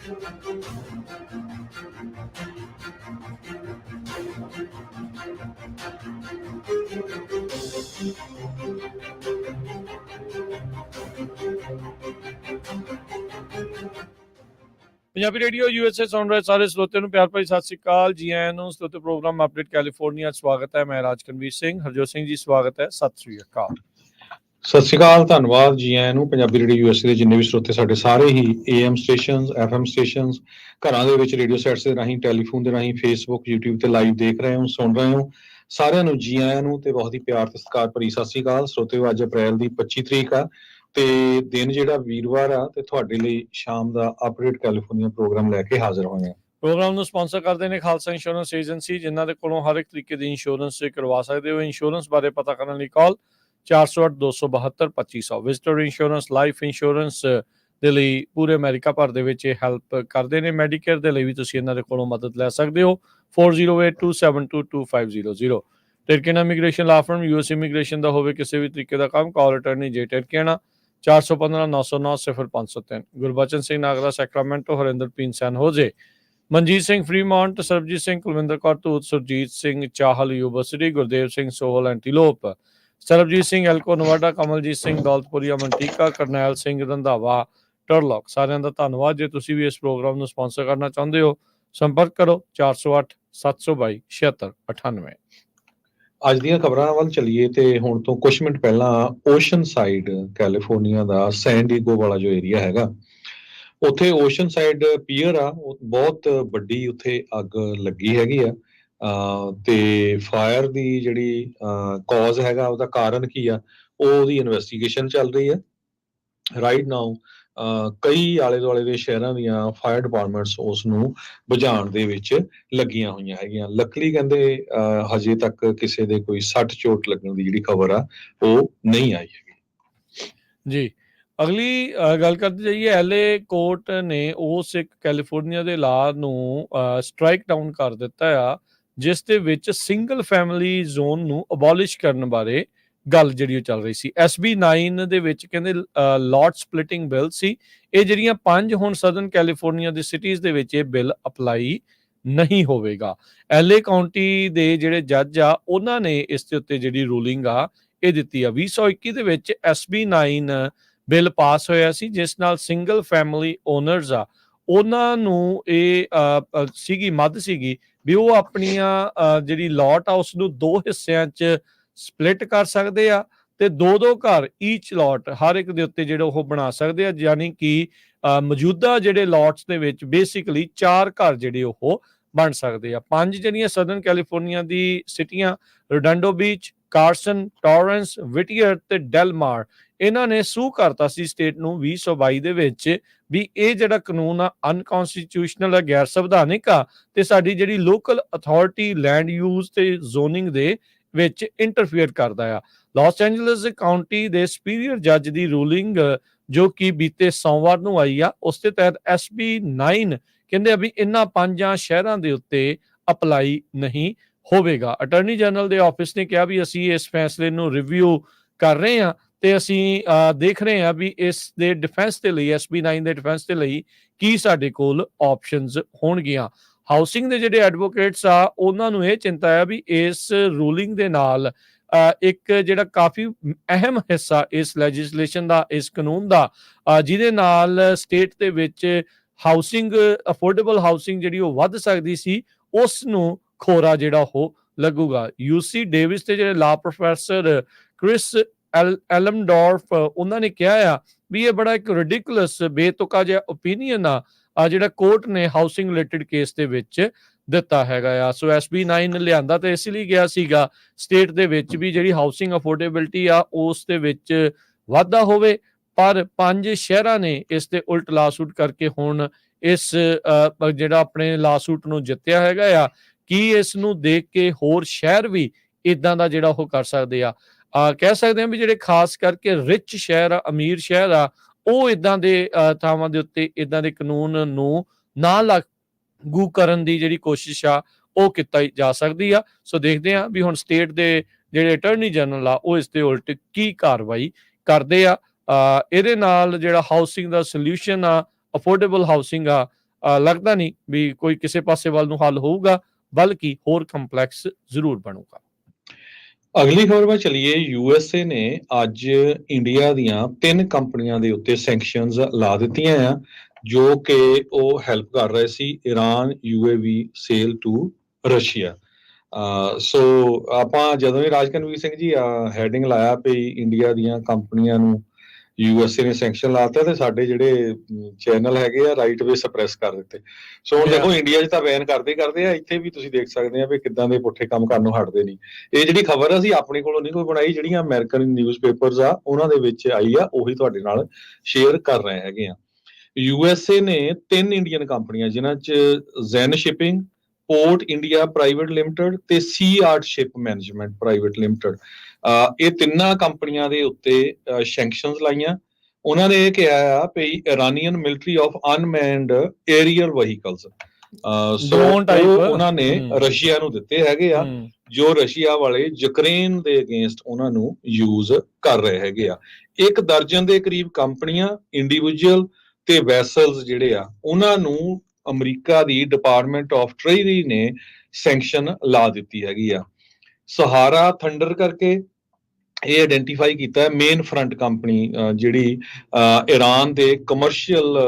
Punjabi radio USA ਸੁਣ ਰਹੇ ਸਾਰੇ ਸਰੋਤਿਆਂ ਨੂੰ ਪਿਆਰ ਭਰੀ ਸਤਿ ਸ੍ਰੀ ਅਕਾਲ। ਜੀ ਆਇਆਂ ਨੂੰ ਸਰੋਤੇ ਪ੍ਰੋਗਰਾਮ ਅਪਡੇਟ ਕੈਲੀਫੋਰਨੀਆ ਸਵਾਗਤ ਹੈ। ਮੈਂ ਰਾਜਕਨਵੀਰ ਸਿੰਘ, ਹਰਜੋਤ ਸਿੰਘ ਜੀ ਸਵਾਗਤ ਹੈ। ਸਤਿ ਸ੍ਰੀ ਅਕਾਲ। ਸਤਿ ਸ਼੍ਰੀ ਅਕਾਲ, ਧੰਨਵਾਦ ਜੀ ਆਇਆਂ ਨੂੰ। ਪੰਜਾਬੀ ਰੇਡੀਓ USA ਦੇ ਜਿੰਨੇ ਵੀ ਸਰੋਤੇ ਸਾਡੇ ਸਾਰੇ ਹੀ AM ਸਟੇਸ਼ਨਸ, FM ਸਟੇਸ਼ਨਸ, ਘਰਾਂ ਦੇ ਵਿੱਚ ਰੇਡੀਓ ਸੈਟਸ ਦੇ ਰਾਹੀਂ, ਟੈਲੀਫੋਨ ਦੇ ਰਾਹੀਂ, ਫੇਸਬੁੱਕ, YouTube ਤੇ ਲਾਈਵ ਦੇਖ ਰਹੇ ਹੋ, ਸੁਣ ਰਹੇ ਹੋ, ਸਾਰਿਆਂ ਨੂੰ ਜੀ ਆਇਆਂ ਨੂੰ ਤੇ ਬਹੁਤ ਹੀ ਪਿਆਰ ਤੇ ਸਤਿਕਾਰ ਭਰੀ ਸਤਿ ਸ਼੍ਰੀ ਅਕਾਲ। ਸਰੋਤਿਓ, ਅੱਜ ਅਪ੍ਰੈਲ ਦੀ 25 ਤਰੀਕ ਆ ਤੇ ਦਿਨ ਜਿਹੜਾ ਵੀਰਵਾਰ ਆ ਤੇ ਤੁਹਾਡੇ ਲਈ ਸ਼ਾਮ ਦਾ ਅਪਡੇਟ ਕੈਲੀਫੋਰਨੀਆ ਪ੍ਰੋਗਰਾਮ ਲੈ ਕੇ ਹਾਜ਼ਰ ਹੋਏ ਹਾਂ। ਪ੍ਰੋਗਰਾਮ ਨੂੰ ਸਪਾਂਸਰ ਕਰਦੇ ਨੇ ਖਾਲਸਾ ਇੰਸ਼ੋਰੈਂਸ ਏਜੰਸੀ, ਜਿਨ੍ਹਾਂ ਦੇ ਕੋਲੋਂ ਹਰ ਇੱਕ ਤਰੀਕੇ ਦੀ ਇੰਸ਼ੋਰੈਂਸ ਕਰਵਾ ਸਕਦੇ ਹੋ। ਇੰਸ਼ੋਰੈਂਸ ਬਾਰੇ ਪਤਾ ਕਰਨ ਲਈ ਕਾਲ 408-272-2500। ਵਿਜ਼ਟਰ ਇੰਸ਼ੋਰੈਂਸ ਲਾਈਫ ਇੰਸ਼ੋਰੈਂਸ ਦੇ ਲਈ ਪੂਰੇ ਅਮਰੀਕਾ ਭਰ ਦੇ ਵਿੱਚ ਹੈਲਪ ਕਰਦੇ ਨੇ। ਮੈਡੀਕੇਅਰ ਦੇ ਲਈ ਵੀ ਤੁਸੀਂ ਇਹਨਾਂ ਦੇ ਕੋਲੋਂ ਮਦਦ ਲੈ ਸਕਦੇ ਹੋ। 4082722500। ਟਰਕੀਆਨਾ ਇਮੀਗ੍ਰੇਸ਼ਨ ਲਾ ਫਰਮ, US ਇਮੀਗ੍ਰੇਸ਼ਨ ਦਾ ਹੋਵੇ ਕਿਸੇ ਵੀ ਤਰੀਕੇ ਦਾ ਕੰਮ, ਕਾਲ ਅਟਰਨੀ ਜੇ ਟਰਕੀਆਨਾ 415-909-0503। ਗੁਰਬਚਨ ਸਿੰਘ ਨਾਗਰਾ ਸੈਕਰਾਮੈਂਟੋ, ਹਰਿੰਦਰ ਪੀਨ ਸੈਨ ਹੋਜ਼ੇ, ਮਨਜੀਤ ਸਿੰਘ ਫਰੀਮੌਂਟ, ਸਰਬਜੀਤ ਸਿੰਘ ਕੁਲਵਿੰਦਰ ਕੌਰ ਧੂਤ, ਸੁਰਜੀਤ ਸਿੰਘ ਚਾਹਲ ਯੂਨੀਵਰਸਿਟੀ, ਗੁਰਦੇਵ ਸਿੰਘ ਸੋਹਲ ਐਂਟੀਲੋਪ, ਸਰਬਜੀਤ ਸਿੰਘ ਐਲਕੋ ਨਵਾਡਾ, ਕਮਲਜੀਤ ਸਿੰਘ ਦੌਲਤਪੁਰੀਆ ਮੰਟੀਕਾ, ਕਰਨੈਲ ਸਿੰਘ ਰੰਧਾਵਾ ਟਰਲੌਕ। ਸਾਰਿਆਂ ਦਾ ਧੰਨਵਾਦ। ਜੇ ਤੁਸੀਂ ਵੀ ਇਸ ਪ੍ਰੋਗਰਾਮ ਨੂੰ ਸਪਾਂਸਰ ਕਰਨਾ ਚਾਹੁੰਦੇ ਹੋ, ਸੰਪਰਕ ਕਰੋ 408-722-7698। ਅੱਜ ਦੀਆਂ ਖਬਰਾਂ ਵੱਲ ਚੱਲੀਏ ਤੇ ਹੁਣ ਤੋਂ ਕੁਝ ਮਿੰਟ ਪਹਿਲਾਂ ਓਸ਼ਨ ਸਾਈਡ ਕੈਲੀਫੋਰਨੀਆ ਦਾ ਸੈਨ ਡੀਗੋ ਵਾਲਾ ਜੋ ਏਰੀਆ ਹੈਗਾ, ਉੱਥੇ ਓਸ਼ਨ ਸਾਈਡ ਪੀਅਰ ਆ, ਬਹੁਤ ਵੱਡੀ ਉੱਥੇ ਅੱਗ ਲੱਗੀ ਹੈਗੀ ਆ ਤੇ ਫਾਇਰ ਦੀ ਜਿਹੜੀ ਕਾਜ਼ ਹੈਗਾ, ਉਹਦਾ ਕਾਰਨ ਕੀ ਆ, ਉਹਦੀ ਇਨਵੈਸਟੀਗੇਸ਼ਨ ਚੱਲ ਰਹੀ ਹੈ ਰਾਈਟ ਨਾਓ। ਕਈ ਆਲੇ ਦੁਆਲੇ ਦੇ ਸ਼ਹਿਰਾਂ ਦੀਆਂ ਫਾਇਰ ਡਿਪਾਰਟਮੈਂਟਸ ਉਸ ਨੂੰ ਬੁਝਾਉਣ ਦੇ ਵਿੱਚ ਲੱਗੀਆਂ ਹੋਈਆਂ ਹੈਗੀਆਂ। ਲੱਕਲੀ ਕਹਿੰਦੇ ਹਜੇ ਤੱਕ ਕਿਸੇ ਦੇ ਕੋਈ ਸੱਟ ਚੋਟ ਲੱਗਣ ਦੀ ਜਿਹੜੀ ਖਬਰ ਆ ਉਹ ਨਹੀਂ ਆਈ ਹੈਗੀ ਜੀ। ਅਗਲੀ ਗੱਲ ਕਰਦੇ ਜਾਈਏ, LA ਕੋਰਟ ਨੇ ਉਸ ਇੱਕ ਕੈਲੀਫੋਰਨੀਆ ਦੇ ਲਾਅ ਨੂੰ ਸਟ੍ਰਾਈਕ ਡਾਊਨ ਕਰ ਦਿੱਤਾ ਆ, ਜਿਸ ਦੇ ਵਿੱਚ ਸਿੰਗਲ ਫੈਮਿਲੀ ਜ਼ੋਨ ਨੂੰ ਅਬੋਲਿਸ਼ ਕਰਨ ਬਾਰੇ ਗੱਲ ਜਿਹੜੀ ਉਹ ਚੱਲ ਰਹੀ ਸੀ। SB 9 ਦੇ ਵਿੱਚ ਕਹਿੰਦੇ ਲੋਟ ਸਪਲਿਟਿੰਗ ਬਿੱਲ ਸੀ। ਇਹ ਜਿਹੜੀਆਂ 5 ਹੁਣ ਸਦਰਨ ਕੈਲੀਫੋਰਨੀਆ ਦੇ ਸਿਟੀਜ਼ ਦੇ ਵਿੱਚ ਇਹ ਬਿੱਲ ਅਪਲਾਈ ਨਹੀਂ ਹੋਵੇਗਾ। LA ਕਾਉਂਟੀ ਦੇ ਜਿਹੜੇ ਜੱਜ ਆ, ਉਹਨਾਂ ਨੇ ਇਸ ਦੇ ਉੱਤੇ ਜਿਹੜੀ ਰੂਲਿੰਗ ਆ ਇਹ ਦਿੱਤੀ ਆ। 2021 ਦੇ ਵਿੱਚ SB 9 ਬਿੱਲ ਪਾਸ ਹੋਇਆ ਸੀ, ਜਿਸ ਨਾਲ ਸਿੰਗਲ ਫੈਮਿਲੀ ਓਨਰਸ ਆ, ਉਹਨਾਂ ਨੂੰ ਇਹ ਸੀਗੀ ਮੱਦ ਸੀਗੀ ਵੀ ਉਹ ਆਪਣੀਆਂ ਜਿਹੜੀ ਲੋਟ ਆ ਉਸ ਨੂੰ 2 ਹਿੱਸਿਆਂ 'ਚ ਸਪਲਿਟ ਕਰ ਸਕਦੇ ਆ ਤੇ 2-2 ਘਰ ਈਚ ਲੋਟ ਹਰ ਇੱਕ ਦੇ ਉੱਤੇ ਜਿਹੜੇ ਉਹ ਬਣਾ ਸਕਦੇ ਆ। ਯਾਨੀ ਕਿ ਮੌਜੂਦਾ ਜਿਹੜੇ ਲੋਟਸ ਦੇ ਵਿੱਚ ਬੇਸਿਕਲੀ 4 ਘਰ ਜਿਹੜੇ ਉਹ ਬਣ ਸਕਦੇ ਆ। 5 ਜਿਹੜੀਆਂ ਸਦਰਨ ਕੈਲੀਫੋਰਨੀਆ ਦੀ ਸਿਟੀਆਂ, ਰੋਡੰਡੋ ਬੀਚ, ਕਾਰਸਨ, ਟੋਰੈਂਸ, ਵਿਟੀਅਰ ਤੇ ਡੈਲਮਾਰ, ਇਹਨਾਂ ਨੇ ਸੂ ਕਰਤਾ ਸੀ ਸਟੇਟ ਨੂੰ 2022 ਦੇ ਵਿੱਚ ਵੀ ਇਹ ਜਿਹੜਾ ਕਾਨੂੰਨ ਆ ਅਨਕਨਸਟੀਟਿਊਸ਼ਨਲ ਹੈ, ਗੈਰ ਸੰਵਿਧਾਨਿਕ ਆ ਤੇ ਸਾਡੀ ਜਿਹੜੀ ਲੋਕਲ ਅਥਾਰਟੀ ਲੈਂਡ ਯੂਜ਼ ਤੇ ਜ਼ੋਨਿੰਗ ਦੇ ਵਿੱਚ ਇੰਟਰਫੇਅਰ ਕਰਦਾ ਆ। ਲਾਸ ਐਂਜਲਸ ਕਾਉਂਟੀ ਦੇ ਸੁਪੀਰੀਅਰ ਜੱਜ ਦੀ ਰੂਲਿੰਗ ਜੋ ਕਿ ਬੀਤੇ ਸੋਮਵਾਰ ਨੂੰ ਆਈ ਆ, ਉਸ ਦੇ ਤਹਿਤ SB 9 ਕਹਿੰਦੇ ਆ ਵੀ ਇਹਨਾਂ 5 ਸ਼ਹਿਰਾਂ ਦੇ ਉੱਤੇ ਅਪਲਾਈ ਨਹੀਂ ਹੋਵੇਗਾ। ਅਟਾਰਨੀ ਜਨਰਲ ਦੇ ਆਫਿਸ ਨੇ ਕਿਹਾ ਵੀ ਅਸੀਂ ਇਸ ਫੈਸਲੇ ਨੂੰ ਰਿਵਿਊ ਕਰ ਰਹੇ ਹਾਂ ਤੇ ਅਸੀਂ ਦੇਖ ਰਹੇ ਹਾਂ ਵੀ ਇਸ ਦੇ ਡਿਫੈਂਸ ਦੇ ਲਈ, SB 9 ਦੇ ਡਿਫੈਂਸ ਦੇ ਲਈ ਕੀ ਸਾਡੇ ਕੋਲ ਆਪਸ਼ਨਸ ਹੋਣਗੀਆਂ। ਹਾਊਸਿੰਗ ਦੇ ਜਿਹੜੇ ਐਡਵੋਕੇਟਸ ਆ, ਉਹਨਾਂ ਨੂੰ ਇਹ ਚਿੰਤਾ ਹੈ ਵੀ ਇਸ ਰੂਲਿੰਗ ਦੇ ਨਾਲ ਇੱਕ ਜਿਹੜਾ ਕਾਫੀ ਅਹਿਮ ਹਿੱਸਾ ਇਸ ਲੈਜਿਸਲੇਸ਼ਨ ਦਾ, ਇਸ ਕਾਨੂੰਨ ਦਾ, ਜਿਹਦੇ ਨਾਲ ਸਟੇਟ ਦੇ ਵਿੱਚ ਹਾਊਸਿੰਗ, ਅਫੋਰਡੇਬਲ ਹਾਊਸਿੰਗ ਜਿਹੜੀ ਉਹ ਵੱਧ ਸਕਦੀ ਸੀ, ਉਸ ਨੂੰ ਖੋਰਾ ਜਿਹੜਾ ਉਹ ਲੱਗੂਗਾ। UC ਡੇਵਿਸ ਦੇ ਜਿਹੜੇ ਲਾ ਪ੍ਰੋਫੈਸਰ ਕ੍ਰਿਸ ਐਲਮਡੋਰਫ, ਉਹਨਾਂ ਨੇ ਕਿਹਾ ਆ ਵੀ ਇਹ ਬੜਾ ਇੱਕ ਰਿਡਿਕੂਲਸ, ਬੇਤੁਕਾ ਜਿਹਾ ਓਪੀਨੀਅਨ ਆ ਜਿਹੜਾ ਕੋਰਟ ਨੇ ਹਾਊਸਿੰਗ ਰਿਲੇਟਡ ਕੇਸ ਦੇ ਵਿੱਚ ਦਿੱਤਾ ਹੈਗਾ ਆ। ਸੋ SB 9 ਲਿਆਂਦਾ ਤੇ ਇਸ ਲਈ ਗਿਆ ਸੀਗਾ ਸਟੇਟ ਦੇ ਵਿੱਚ ਵੀ ਜਿਹੜੀ ਹਾਊਸਿੰਗ ਅਫੋਰਡੇਬਿਲਟੀ ਆ ਉਸ ਦੇ ਵਿੱਚ ਵਾਧਾ ਹੋਵੇ, ਪਰ 5 ਸ਼ਹਿਰਾਂ ਨੇ ਇਸ ਦੇ ਉਲਟ ਲਾਸੂਟ ਕਰਕੇ ਹੁਣ ਇਸ ਜਿਹੜਾ ਆਪਣੇ ਲਾਸੂਟ ਨੂੰ ਜਿੱਤਿਆ ਹੈਗਾ ਆ। ਕੀ ਇਸ ਨੂੰ ਦੇਖ ਕੇ ਹੋਰ ਸ਼ਹਿਰ ਵੀ ਇਦਾਂ ਦਾ ਜਿਹੜਾ ਉਹ ਕਰ ਸਕਦੇ ਆ? ਕਹਿ ਸਕਦੇ ਹਾਂ ਵੀ ਜਿਹੜੇ ਖਾਸ ਕਰਕੇ ਰਿਚ ਸ਼ਹਿਰ ਆ, ਅਮੀਰ ਸ਼ਹਿਰ ਆ, ਉਹ ਇਦਾਂ ਦੇ ਥਾਵਾਂ ਦੇ ਉੱਤੇ ਇਦਾਂ ਦੇ ਕਾਨੂੰਨ ਨੂੰ ਨਾ ਲਾਗੂ ਕਰਨ ਦੀ ਜਿਹੜੀ ਕੋਸ਼ਿਸ਼ ਆ ਉਹ ਕੀਤੀ ਜਾ ਸਕਦੀ ਆ। ਸੋ ਦੇਖਦੇ ਆ ਵੀ ਹੁਣ ਸਟੇਟ ਦੇ ਜਿਹੜੇ ਅਟਾਰਨੀ ਜਨਰਲ ਆ ਉਹ ਇਸ ਦੇ ਉਲਟ ਕੀ ਕਾਰਵਾਈ ਕਰਦੇ ਆ। ਇਹਦੇ ਨਾਲ ਜਿਹੜਾ ਹਾਊਸਿੰਗ ਦਾ ਸੋਲੂਸ਼ਨ ਆ, ਅਫੋਰਡੇਬਲ ਹਾਊਸਿੰਗ ਆ, ਲੱਗਦਾ ਨਹੀਂ ਵੀ ਕੋਈ ਕਿਸੇ ਪਾਸੇ ਵੱਲ ਨੂੰ ਹੱਲ ਹੋਊਗਾ, ਬਲਕਿ ਹੋਰ ਕੰਪਲੈਕਸ ਜ਼ਰੂਰ ਬਣੂਗਾ। ਅਗਲੀ ਖਬਰ ਵੱਲ ਚਲੀਏ। USA ਨੇ ਅੱਜ ਇੰਡੀਆ ਦੀਆਂ 3 ਕੰਪਨੀਆਂ ਦੇ ਉੱਤੇ ਸੈਂਕਸ਼ਨਸ ਲਾ ਦਿੱਤੀਆਂ ਆ, ਜੋ ਕਿ ਉਹ ਹੈਲਪ ਕਰ ਰਹੇ ਸੀ Iran UAV sale to Russia. So ਆਪਾਂ ਜਦੋਂ ਹੀ ਰਾਜਕਨਵੀਰ ਸਿੰਘ ਜੀ ਹੈਡਿੰਗ ਲਾਇਆ ਵੀ ਇੰਡੀਆ ਦੀਆਂ ਕੰਪਨੀਆਂ ਨੂੰ USA ਨੇ ਸੈਂਕਸ਼ਨ ਲਾਤਾ ਤੇ ਸਾਡੇ ਜਿਹੜੇ ਚੈਨਲ ਹੈਗੇ ਆ ਰਾਈਟ ਵੇ ਸਪਰੈਸ ਕਰ ਦਿੱਤੇ। ਸੋ ਹੁਣ ਦੇਖੋ ਇੰਡੀਆ 'ਚ ਤਾਂ ਬੈਨ ਕਰਦੇ ਆ, ਇੱਥੇ ਵੀ ਤੁਸੀਂ ਦੇਖ ਸਕਦੇ ਆ ਵੀ ਕਿੱਦਾਂ ਦੇ ਪੁੱਠੇ ਕੰਮ ਕਰਨ ਨੂੰ ਹਟਦੇ ਨਹੀਂ। ਇਹ ਜਿਹੜੀ ਖਬਰ ਅਸੀਂ ਆਪਣੇ ਕੋਲੋਂ ਨਹੀਂ ਕੋਈ ਬਣਾਈ, ਜਿਹੜੀਆਂ ਅਮਰੀਕਨ ਨਿਊਜ਼ਪੇਪਰਸ ਆ ਉਹਨਾਂ ਦੇ ਵਿੱਚ ਆਈ ਆ, ਉਹੀ ਤੁਹਾਡੇ ਨਾਲ ਸ਼ੇਅਰ ਕਰ ਰਹੇ ਹੈਗੇ ਆ। USA ਨੇ 3 ਇੰਡੀਅਨ ਕੰਪਨੀਆਂ ਜਿਨ੍ਹਾਂ 'ਚ Zen shipping, port India private limited ਤੇ Sea Art ship management private limited, ਇਹ ਤਿੰਨਾਂ ਕੰਪਨੀਆਂ ਦੇ ਉੱਤੇ ਸੈਂਕਸ਼ਨਸ ਲਾਈਆਂ। ਉਹਨਾਂ ਨੇ ਇਹ ਕਿਹਾ ਆ ਵੀ Iranian military of unmanned aerial vehicles, so ਉਹਨਾਂ ਨੇ ਰਸ਼ੀਆ ਨੂੰ ਦਿੱਤੇ ਹੈਗੇ ਆ, ਜੋ ਰਸ਼ੀਆ ਵਾਲੇ ਯੂਕਰੇਨ ਦੇ ਅਗੇਂਸਟ ਉਹਨਾਂ ਨੂੰ ਯੂਜ਼ ਕਰ ਰਹੇ ਹੈਗੇ ਆ। 1 ਦਰਜਨ ਦੇ ਕਰੀਬ ਕੰਪਨੀਆਂ, ਇੰਡੀਵਿਜੂਅਲ ਤੇ ਵੈਸਲਸ ਜਿਹੜੇ ਆ ਉਹਨਾਂ ਨੂੰ ਅਮਰੀਕਾ ਦੀ ਡਿਪਾਰਟਮੈਂਟ ਆਫ ਟ੍ਰੇਜਰੀ ਨੇ ਸੈਂਕਸ਼ਨ ਲਾ ਦਿੱਤੀ ਹੈਗੀ ਆ। ਸਹਾਰਾ ਥੰਡਰ ਕਰਕੇ ਇਹ ਆਇਡੈਂਟੀਫਾਈ ਕੀਤਾ ਹੈ ਮੇਨ ਫਰੰਟ ਕੰਪਨੀ ਜਿਹੜੀ ਈਰਾਨ ਦੇ ਕਮਰਸ਼ੀਅਲ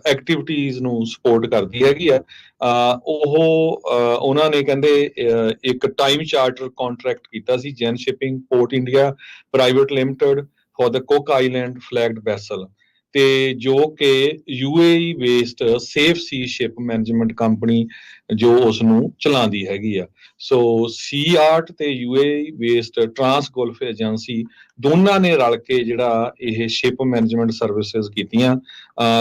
ਐਕਟੀਵਿਟੀਜ਼ ਨੂੰ ਸਪੋਰਟ ਕਰਦੀ ਹੈਗੀ ਆ। ਉਹਨਾਂ ਨੇ ਕਹਿੰਦੇ ਇੱਕ ਟਾਈਮ ਚਾਰਟਰ ਕੰਟਰੈਕਟ ਕੀਤਾ ਸੀ Zen shipping port India private limited for the Cook island flagged vessel, ਤੇ ਜੋ ਕਿ UAE based Safe Sea ship management company ਜੋ ਉਸ ਨੂੰ ਚਲਾਉਂਦੀ ਹੈਗੀ ਆ। ਸੋ ਸੀ ਆਰਟ ਤੇ UAE based Trans Gulf agency ਦੋਨਾਂ ਨੇ ਰਲ ਕੇ ਜਿਹੜਾ ਇਹ ਸ਼ਿਪ ਮੈਨੇਜਮੈਂਟ ਸਰਵਿਸਿਜ਼ ਕੀਤੀਆਂ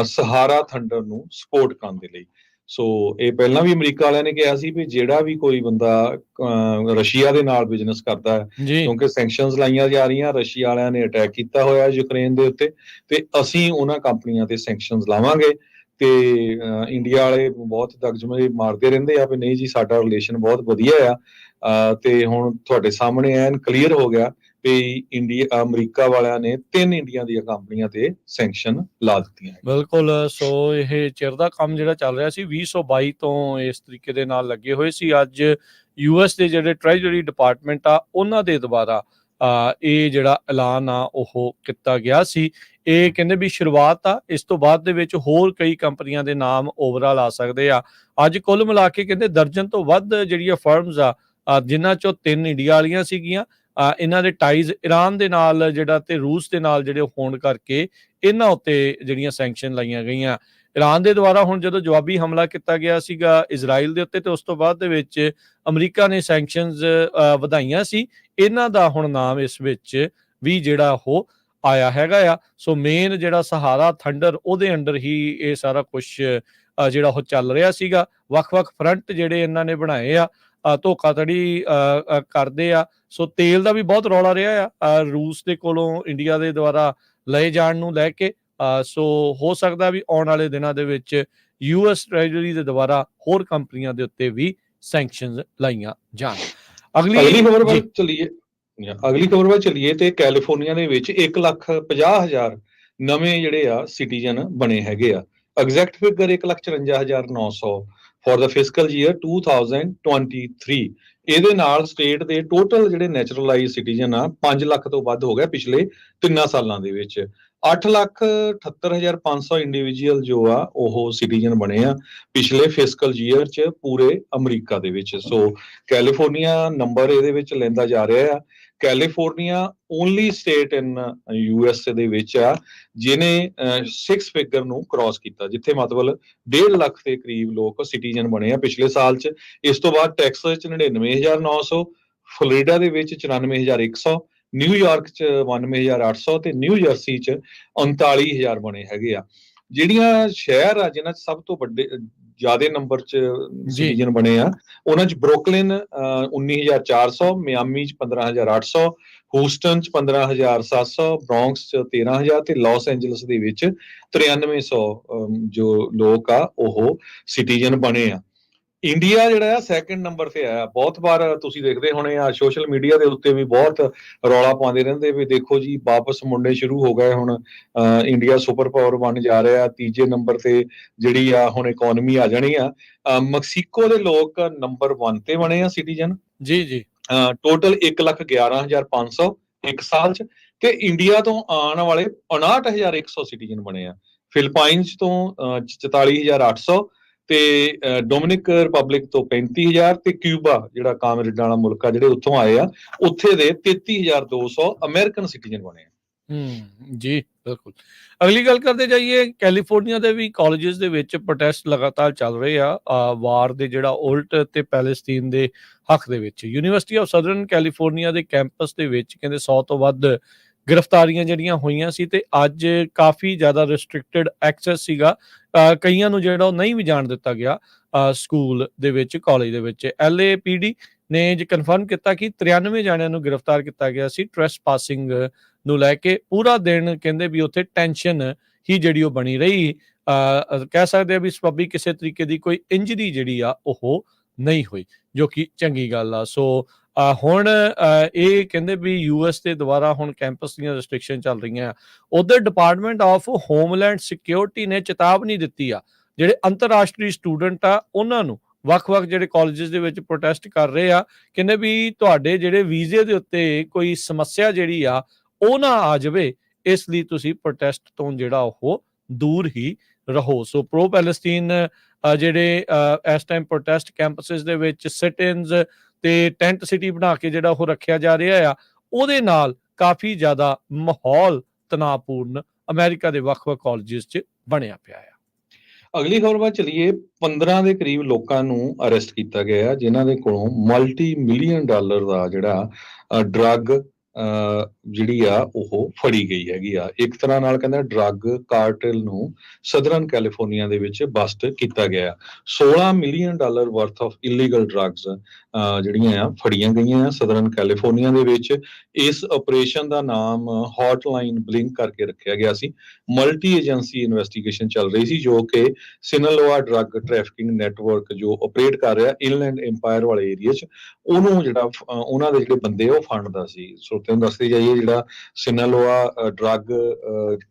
ਸਹਾਰਾ ਥੰਡਰ ਨੂੰ ਸਪੋਰਟ ਕਰਨ ਦੇ ਲਈ। ਸੋ ਇਹ ਪਹਿਲਾਂ ਵੀ ਅਮਰੀਕਾ ਵਾਲਿਆਂ ਨੇ ਕਿਹਾ ਸੀ ਵੀ ਜਿਹੜਾ ਵੀ ਕੋਈ ਬੰਦਾ ਰਸ਼ੀਆ ਦੇ ਨਾਲ ਬਿਜ਼ਨਸ ਕਰਦਾ ਹੈ, ਕਿਉਂਕਿ ਸੈਂਕਸ਼ਨਸ ਲਾਈਆਂ ਜਾ ਰਹੀਆਂ, ਰਸ਼ੀਆ ਵਾਲਿਆਂ ਨੇ ਅਟੈਕ ਕੀਤਾ ਹੋਇਆ ਯੂਕਰੇਨ ਦੇ ਉੱਤੇ, ਤੇ ਅਸੀਂ ਉਹਨਾਂ ਕੰਪਨੀਆਂ ਤੇ ਸੈਂਕਸ਼ਨਸ ਲਾਵਾਂਗੇ। ਤੇ ਇੰਡੀਆ ਵਾਲੇ ਬਹੁਤ ਦਗਜਮੇ ਮਾਰਦੇ ਰਹਿੰਦੇ ਆ ਵੀ ਨਹੀਂ ਜੀ ਸਾਡਾ ਰਿਲੇਸ਼ਨ ਬਹੁਤ ਵਧੀਆ ਆ, ਤੇ ਹੁਣ ਤੁਹਾਡੇ ਸਾਹਮਣੇ ਐਨ ਕਲੀਅਰ ਹੋ ਗਿਆ ਵੀ ਅਮਰੀਕਾ ਵਾਲਿਆਂ ਨੇ 3 ਇੰਡੀਆ ਦੀਆਂ ਕੰਪਨੀਆਂ ਤੇ ਸੈਂਕਸ਼ਨ ਲਾ ਦਿੱਤੀਆਂ। ਬਿਲਕੁਲ। ਸੋ ਇਹ ਚਿਰ ਦਾ ਕੰਮ ਜਿਹੜਾ ਚੱਲ ਰਿਹਾ ਸੀ 2022 ਤੋਂ ਇਸ ਤਰੀਕੇ ਦੇ ਨਾਲ ਲੱਗੇ ਹੋਏ ਸੀ। ਅੱਜ US ਦੇ ਜਿਹੜੇ ਟ੍ਰੈਜਰੀ ਡਿਪਾਰਟਮੈਂਟ ਆ ਉਹਨਾਂ ਦੇ ਦੁਆਰਾ ਇਹ ਜਿਹੜਾ ਐਲਾਨ ਆ ਉਹ ਕੀਤਾ ਗਿਆ ਸੀ। ਇਹ ਕਹਿੰਦੇ ਵੀ ਸ਼ੁਰੂਆਤ ਆ, ਇਸ ਤੋਂ ਬਾਅਦ ਦੇ ਵਿੱਚ ਹੋਰ ਕਈ ਕੰਪਨੀਆਂ ਦੇ ਨਾਮ ਓਵਰਆਲ ਆ ਸਕਦੇ ਆ। ਅੱਜ ਕੁੱਲ ਮਿਲਾ ਕੇ ਕਹਿੰਦੇ ਦਰਜਨ ਤੋਂ ਵੱਧ ਜਿਹੜੀਆਂ ਫਰਮਸ ਆ ਜਿਨ੍ਹਾਂ ਚੋਂ 3 ਇੰਡੀਆ ਵਾਲੀਆਂ ਸੀਗੀਆਂ, ਇਹਨਾਂ ਦੇ ਟਾਈਜ਼ ਈਰਾਨ ਦੇ ਨਾਲ ਜਿਹੜਾ ਤੇ ਰੂਸ ਦੇ ਨਾਲ ਜਿਹੜੇ ਹੋਣ ਕਰਕੇ ਇਹਨਾਂ ਉੱਤੇ ਜਿਹੜੀਆਂ ਸੈਂਕਸ਼ਨ ਲਾਈਆਂ ਗਈਆਂ। ਈਰਾਨ ਦੇ ਦੁਆਰਾ ਹੁਣ ਜਦੋਂ ਜਵਾਬੀ ਹਮਲਾ ਕੀਤਾ ਗਿਆ ਸੀਗਾ ਇਜ਼ਰਾਈਲ ਦੇ ਉੱਤੇ, ਤੇ ਉਸ ਤੋਂ ਬਾਅਦ ਦੇ ਵਿੱਚ ਅਮਰੀਕਾ ਨੇ ਸੈਂਕਸ਼ਨਸ ਵਧਾਈਆਂ ਸੀ। ਇਹਨਾਂ ਦਾ ਹੁਣ ਨਾਮ ਇਸ ਵਿੱਚ ਵੀ ਜਿਹੜਾ ਉਹ ਆਇਆ ਹੈਗਾ ਆ। ਸੋ ਮੇਨ ਜਿਹੜਾ ਸਹਾਰਾ ਥੰਡਰ ਉਹਦੇ ਅੰਡਰ ਹੀ ਇਹ ਸਾਰਾ ਕੁਝ ਜਿਹੜਾ ਉਹ ਚੱਲ ਰਿਹਾ ਸੀਗਾ। ਵੱਖ-ਵੱਖ ਫਰੰਟ ਜਿਹੜੇ ਇਹਨਾਂ ਨੇ ਬਣਾਏ ਆ, ਧੋਖਾਧੜੀ ਕਰਦੇ ਆ। ਸੋ ਤੇਲ ਦਾ ਵੀ ਬਹੁਤ ਰੌਲਾ ਰਿਹਾ ਆ ਰੂਸ ਦੇ ਕੋਲੋਂ ਇੰਡੀਆ ਦੇ ਦੁਆਰਾ ਲਏ ਜਾਣ ਨੂੰ ਲੈ ਕੇ। ਸੋ ਹੋ ਸਕਦਾ ਵੀ ਆਉਣ ਵਾਲੇ ਦਿਨਾਂ ਦੇ ਵਿੱਚ US ਟ੍ਰੈਜਰੀ ਦੇ ਦੁਆਰਾ ਹੋਰ ਕੰਪਨੀਆਂ ਦੇ ਉੱਤੇ ਵੀ ਸੈਂਕਸ਼ਨਸ ਲਾਈਆਂ ਜਾਣ। ਅਗਲੀ ਖਬਰ ਵੱਲ ਚੱਲੀਏ ਤੇ ਕੈਲੀਫੋਰਨੀਆ ਦੇ ਵਿੱਚ 1,50,000 ਨਵੇਂ ਜਿਹੜੇ ਆ ਸਿਟੀਜ਼ਨ ਬਣੇ ਹੈਗੇ ਆ। Exact figure 1,54,900 for the fiscal year 2023। ਇਹਦੇ ਨਾਲ ਸਟੇਟ ਦੇ ਟੋਟਲ ਜਿਹੜੇ ਨੈਚੁਰਲਾਈਜ਼ ਸਿਟੀਜ਼ਨ ਆ 5 ਲੱਖ ਤੋਂ ਵੱਧ ਹੋ ਗਿਆ ਪਿਛਲੇ 3 ਸਾਲਾਂ ਦੇ ਵਿੱਚ। 8,78,500 ਇੰਡੀਵਿਜੂਅਲ ਜੋ ਆ ਉਹ ਸਿਟੀਜ਼ਨ ਬਣੇ ਆ ਪਿਛਲੇ ਫਿਸਕਲ ਈਅਰ 'ਚ ਪੂਰੇ ਅਮਰੀਕਾ ਦੇ ਵਿੱਚ। ਸੋ ਕੈਲੀਫੋਰਨੀਆ ਨੰਬਰ ਇਹਦੇ ਵਿੱਚ ਲੈਂਦਾ ਜਾ ਰਿਹਾ ਆ। ਕੈਲੀਫੋਰਨੀਆ ਓਨਲੀ ਸਟੇਟ ਇਨ USA ਦੇ ਵਿੱਚ ਆ ਜਿਹਨੇ 6 ਫਿਗਰ ਨੂੰ ਕ੍ਰਾਸ ਕੀਤਾ, ਜਿੱਥੇ ਮਤਲਬ 1.5 ਲੱਖ ਦੇ ਕਰੀਬ ਲੋਕ ਸਿਟੀਜ਼ਨ ਬਣੇ ਆ ਪਿਛਲੇ ਸਾਲ 'ਚ। ਇਸ ਤੋਂ ਬਾਅਦ ਟੈਕਸਸ 'ਚ 99,900, ਫਲੋਰੀਡਾ ਦੇ ਵਿੱਚ 94,100, ਨਿਊਯਾਰਕ 'ਚ 92,800 ਤੇ ਨਿਊ ਜਰਸੀ 'ਚ 39,000 ਬਣੇ ਹੈਗੇ ਆ। ਜਿਹੜੀਆਂ ਸ਼ਹਿਰ ਆ ਜਿਨ੍ਹਾਂ 'ਚ ਸਭ ਤੋਂ ਵੱਡੇ ਜ਼ਿਆਦਾ ਨੰਬਰ 'ਚ ਸਿਟੀਜ਼ਨ ਬਣੇ ਆ ਉਹਨਾਂ 'ਚ ਬਰੁਕਲਿਨ 19,400, ਮਿਆਮੀ 'ਚ 15,800, ਹੂਸਟਨ 'ਚ 15,700, ਬ੍ਰੌਂਕਸ 'ਚ 13,000 ਤੇ ਲਾਸ ਐਂਜਲਸ ਦੇ ਵਿੱਚ 93,100 ਜੋ ਲੋਕ ਆ ਉਹ ਸਿਟੀਜ਼ਨ ਬਣੇ ਆ। ਇੰਡੀਆ ਜਿਹੜਾ ਆ ਸੈਕੰਡ ਨੰਬਰ ਤੇ ਆਇਆ। ਬਹੁਤ ਵਾਰ ਤੁਸੀਂ ਦੇਖਦੇ ਹੋਣੇ ਆ ਸੋਸ਼ਲ ਮੀਡੀਆ ਦੇ ਉੱਤੇ ਵੀ ਬਹੁਤ ਰੌਲਾ ਪਾਉਂਦੇ ਰਹਿੰਦੇ ਵੀ ਦੇਖੋ ਜੀ ਵਾਪਸ ਮੁੰਡੇ ਸ਼ੁਰੂ ਹੋ ਗਏ ਹੁਣ, ਇੰਡੀਆ ਸੁਪਰ ਪਾਵਰ ਬਣ ਜਾ ਰਿਹਾ। ਤੀਜੇ ਨੰਬਰ ਤੇ ਜਿਹੜੀ ਆ ਹੁਣ ਇਕਨੋਮੀ ਆ ਜਾਣੀ ਆ। ਮੈਕਸੀਕੋ ਦੇ ਲੋਕ ਨੰਬਰ 1 ਤੇ ਬਣੇ ਆ ਸਿਟੀਜ਼ਨ, ਜੀ ਜੀ ਟੋਟਲ 1,11,500 ਇੱਕ ਸਾਲ 'ਚ, ਤੇ ਇੰਡੀਆ ਤੋਂ ਆਉਣ ਵਾਲੇ 59,100 ਸਿਟੀਜ਼ਨ ਬਣੇ ਆ। ਫਿਲਪਾਈਨਸ ਤੋਂ 44,800 ਤੇ ਡੋਮਿਨਿਕ ਰਿਪਬਲਿਕ ਤੋਂ 35,000 ਤੇ ਕਿਊਬਾ ਜਿਹੜਾ ਕਾਮਰੇਡਾਂ ਵਾਲਾ ਮੁਲਕ ਆ ਜਿਹੜੇ ਉੱਥੋਂ ਆਏ ਆ ਉੱਥੇ ਦੇ 33,200 ਅਮਰੀਕਨ ਸਿਟੀਜ਼ਨ ਬਣੇ ਆ। ਜੀ ਬਿਲਕੁਲ। ਅਗਲੀ ਗੱਲ ਕਰਦੇ ਜਾਈਏ, ਕੈਲੀਫੋਰਨੀਆ ਦੇ ਵੀ ਕਾਲਜਿਸ ਦੇ ਵਿੱਚ ਪ੍ਰੋਟੈਸਟ ਲਗਾਤਾਰ ਚੱਲ ਰਹੇ ਆ ਵਾਰ ਦੇ ਜਿਹੜਾ ਉਲਟ ਤੇ ਪੈਲੇਸਤੀਨ ਦੇ ਹੱਕ ਦੇ ਵਿੱਚ। ਯੂਨੀਵਰਸਿਟੀ ਆਫ ਸਦਰਨ ਕੈਲੀਫੋਰਨੀਆ ਦੇ ਕੈਂਪਸ ਦੇ ਵਿੱਚ ਕਹਿੰਦੇ 100 ਤੋਂ ਵੱਧ ਗ੍ਰਿਫਤਾਰੀਆਂ ਜਿਹੜੀਆਂ ਹੋਈਆਂ ਸੀ ਤੇ ਅੱਜ ਕਾਫੀ ਜ਼ਿਆਦਾ ਰਿਸਟ੍ਰਿਕਟਡ ਐਕਸੈਸ ਸੀਗਾ। ਕਈਆਂ ਨੂੰ ਜਿਹੜਾ ਉਹ ਨਹੀਂ ਵੀ ਜਾਣ ਦਿੱਤਾ ਗਿਆ ਸਕੂਲ ਦੇ ਵਿੱਚ, ਕਾਲਜ ਦੇ ਵਿੱਚ। LAPD ਨੇ ਜੇ ਕਨਫਰਮ ਕੀਤਾ ਕਿ 93 ਜਾਣਿਆਂ ਨੂੰ ਗ੍ਰਿਫਤਾਰ ਕੀਤਾ ਗਿਆ ਸੀ ਟ੍ਰੈਸ ਪਾਸਿੰਗ ਨੂੰ ਲੈ ਕੇ। ਪੂਰਾ ਦਿਨ ਕਹਿੰਦੇ ਵੀ ਉੱਥੇ ਟੈਨਸ਼ਨ ਹੀ ਜਿਹੜੀ ਉਹ ਬਣੀ ਰਹੀ। ਕਹਿ ਸਕਦੇ ਆ ਵੀ ਸਬੱਬੀ ਕਿਸੇ ਤਰੀਕੇ ਦੀ ਕੋਈ ਇੰਜਰੀ ਜਿਹੜੀ ਆ ਉਹ ਨਹੀਂ ਹੋਈ, ਜੋ ਕਿ ਚੰਗੀ ਗੱਲ ਆ। ਸੋ ਹੁਣ ਇਹ ਕਹਿੰਦੇ ਵੀ US ਦੇ ਦੁਆਰਾ ਹੁਣ ਕੈਂਪਸ ਦੀਆਂ ਰੈਸਟ੍ਰਿਕਸ਼ਨ ਚੱਲ ਰਹੀਆਂ ਆ। ਉਧਰ ਡਿਪਾਰਟਮੈਂਟ ਆਫ ਹੋਮਲੈਂਡ ਸਿਕਿਉਰਿਟੀ ਨੇ ਚੇਤਾਵਨੀ ਦਿੱਤੀ ਆ ਜਿਹੜੇ ਅੰਤਰਰਾਸ਼ਟਰੀ ਸਟੂਡੈਂਟ ਆ ਉਹਨਾਂ ਨੂੰ, ਵੱਖ-ਵੱਖ ਜਿਹੜੇ ਕਾਲਜਿਸ ਦੇ ਵਿੱਚ ਪ੍ਰੋਟੈਸਟ ਕਰ ਰਹੇ ਆ। ਕਹਿੰਦੇ ਵੀ ਤੁਹਾਡੇ ਜਿਹੜੇ ਵੀਜ਼ੇ ਦੇ ਉੱਤੇ ਕੋਈ ਸਮੱਸਿਆ ਜਿਹੜੀ ਆ ਉਹ ਨਾ ਆ ਜਾਵੇ, ਇਸ ਲਈ ਤੁਸੀਂ ਪ੍ਰੋਟੈਸਟ ਤੋਂ ਜਿਹੜਾ ਉਹ ਦੂਰ ਹੀ ਰਹੋ। ਸੋ ਪ੍ਰੋ ਪੈਲੇਸਤੀਨ ਜਿਹੜੇ ਇਸ ਟਾਈਮ ਪ੍ਰੋਟੈਸਟ ਕੈਂਪਸਿਸ ਦੇ ਵਿੱਚ ਸਿਟ-ਇਨਸ ਤੇ ਟੈਂਟ ਸਿਟੀ ਬਣਾ ਕੇ ਜਿਹੜਾ ਉਹ ਰੱਖਿਆ ਜਾ ਰਿਹਾ ਆ, ਉਹਦੇ ਨਾਲ ਕਾਫੀ ਜ਼ਿਆਦਾ ਮਾਹੌਲ ਤਣਾਅਪੂਰਨ ਅਮਰੀਕਾ ਦੇ ਵੱਖ-ਵੱਖ ਕਾਲਜਿਸ 'ਚ ਬਣਿਆ ਪਿਆ ਆ। ਅਗਲੀ ਖਬਰ ਵੱਲ ਚਲੀਏ। 15 ਦੇ ਕਰੀਬ ਲੋਕਾਂ ਨੂੰ ਅਰੈਸਟ ਕੀਤਾ ਗਿਆ ਜਿਨ੍ਹਾਂ ਦੇ ਕੋਲੋਂ ਮਲਟੀ ਮਿਲੀਅਨ ਡਾਲਰ ਦਾ ਜਿਹੜਾ ਡਰੱਗ ਜਿਹੜੀ ਆ ਉਹ ਫੜੀ ਗਈ ਹੈਗੀ ਆ। ਇੱਕ ਤਰ੍ਹਾਂ ਨਾਲ ਕਹਿੰਦਾ ਡਰੱਗ ਕਾਰਟਲ ਨੂੰ ਸਦਰਨ ਕੈਲੀਫੋਰਨੀਆ ਦੇ ਵਿੱਚ ਬਸਟ ਕੀਤਾ ਗਿਆ। 16 million dollar worth of illegal drugs ਜਿਹੜੀਆਂ ਆ ਫੜੀਆਂ ਗਈਆਂ ਆ ਸਦਰਨ ਕੈਲੀਫੋਰਨੀਆ ਦੇ ਵਿੱਚ। ਇਸ ਆਪਰੇਸ਼ਨ ਦਾ ਨਾਮ ਹੌਟਲਾਈਨ ਬਲਿੰਕ ਕਰਕੇ ਰੱਖਿਆ ਗਿਆ ਸੀ। ਮਲਟੀ ਏਜੰਸੀ ਇਨਵੈਸਟੀਗੇਸ਼ਨ ਚੱਲ ਰਹੀ ਸੀ ਜੋ ਕਿ ਸਿਨਾਲੋਆ ਡਰੱਗ ਟ੍ਰੈਫਿਕਿੰਗ ਨੈਟਵਰਕ ਜੋ ਆਪਰੇਟ ਕਰ ਰਿਹਾ ਇਨਲੈਂਡ ਐਮਪਾਇਰ ਵਾਲੇ ਏਰੀਆ 'ਚ, ਉਹਨੂੰ ਜਿਹੜਾ ਉਹਨਾਂ ਦੇ ਜਿਹੜੇ ਬੰਦੇ ਉਹ ਫੰਡਦਾ ਸੀ। ਸੋ ਤੁਹਾਨੂੰ ਦੱਸਦੇ ਜਾਈਏ ਜਿਹੜਾ ਸਿਨਾਲੋਆ ਡਰੱਗ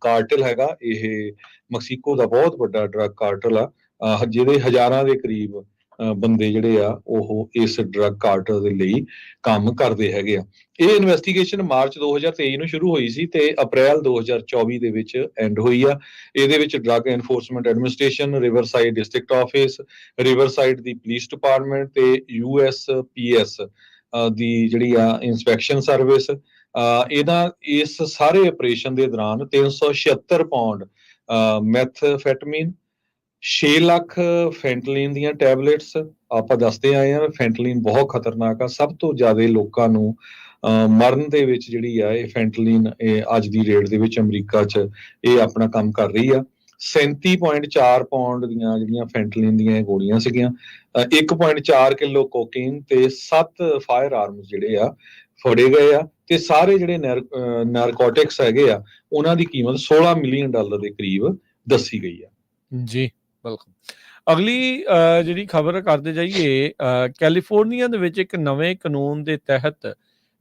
ਕਾਰਟਲ ਹੈਗਾ, ਇਹ ਮੈਕਸੀਕੋ ਦਾ ਬਹੁਤ ਵੱਡਾ ਡਰੱਗ ਕਾਰਟਲ ਆ ਜਿਹਦੇ ਹਜ਼ਾਰਾਂ ਦੇ ਕਰੀਬ ਬੰਦੇ ਜਿਹੜੇ ਆ ਉਹ ਇਸ ਡਰੱਗ ਕਾਰਟਲ ਦੇ ਲਈ ਕੰਮ ਕਰਦੇ ਹੈਗੇ ਆ। ਇਹ ਇਨਵੈਸਟੀਗੇਸ਼ਨ ਮਾਰਚ 2023 ਨੂੰ ਸ਼ੁਰੂ ਹੋਈ ਸੀ ਤੇ ਅਪ੍ਰੈਲ 2024 ਦੇ ਵਿੱਚ ਐਂਡ ਹੋਈ ਆ। ਇਹਦੇ ਵਿੱਚ drug enforcement administration, Riverside district office, Riverside ਦੀ ਪੁਲਿਸ ਡਿਪਾਰਟਮੈਂਟ ਤੇ USPS ਦੀ ਜਿਹੜੀ ਆ ਇਨਸਪੈਕਸ਼ਨ ਸਰਵਿਸ, ਇਸ ਸਾਰੇ ਆਪਰੇਸ਼ਨ ਦੇ ਦੌਰਾਨ 376 ਪਾਉਂਡ ਮੈਥਫੈਟਮੀਨ, 6 ਲੱਖ ਫੈਂਟਲਿਨ ਦੀਆਂ ਟੈਬਲੇਟਸ। ਆਪਾਂ ਦੱਸਦੇ ਆਏ ਆ ਫੈਂਟਲਿਨ ਬਹੁਤ ਖਤਰਨਾਕ ਆ। ਸਭ ਤੋਂ ਜ਼ਿਆਦਾ ਲੋਕਾਂ ਨੂੰ ਮਰਨ ਦੇ ਵਿੱਚ ਜਿਹੜੀ ਆ ਇਹ ਫੈਂਟਲਿਨ ਅੱਜ ਦੀ ਰੇਟ ਦੇ ਵਿੱਚ ਅਮਰੀਕਾ 'ਚ ਇਹ ਆਪਣਾ ਕੰਮ ਕਰ ਰਹੀ ਆ। 37.4 ਪਾਉਂਡ ਦੀਆਂ ਜਿਹੜੀਆਂ ਫੈਂਟਲਿਨ ਦੀਆਂ ਗੋਲੀਆਂ ਸੀਗੀਆਂ, 1.4 ਕਿਲੋ ਕੋਕੇਨ ਤੇ 7 ਫਾਇਰ ਆਰਮਸ ਜਿਹੜੇ ਆ ਫੜੇ ਗਏ ਆ। ਤੇ ਸਾਰੇ ਜਿਹੜੇ ਨਾਰਕੋਟਿਕਸ ਹੈਗੇ ਆ ਉਹਨਾਂ ਦੀ ਕੀਮਤ 16 ਮਿਲੀਅਨ ਡਾਲਰ ਦੇ ਕਰੀਬ ਦੱਸੀ ਗਈ ਆ। ਜੀ ਬਿਲਕੁਲ। ਅਗਲੀ ਜਿਹੜੀ ਖਬਰ ਕਰਦੇ ਜਾਈਏ, ਕੈਲੀਫੋਰਨੀਆ ਦੇ ਵਿੱਚ ਇੱਕ ਨਵੇਂ ਕਾਨੂੰਨ ਦੇ ਤਹਿਤ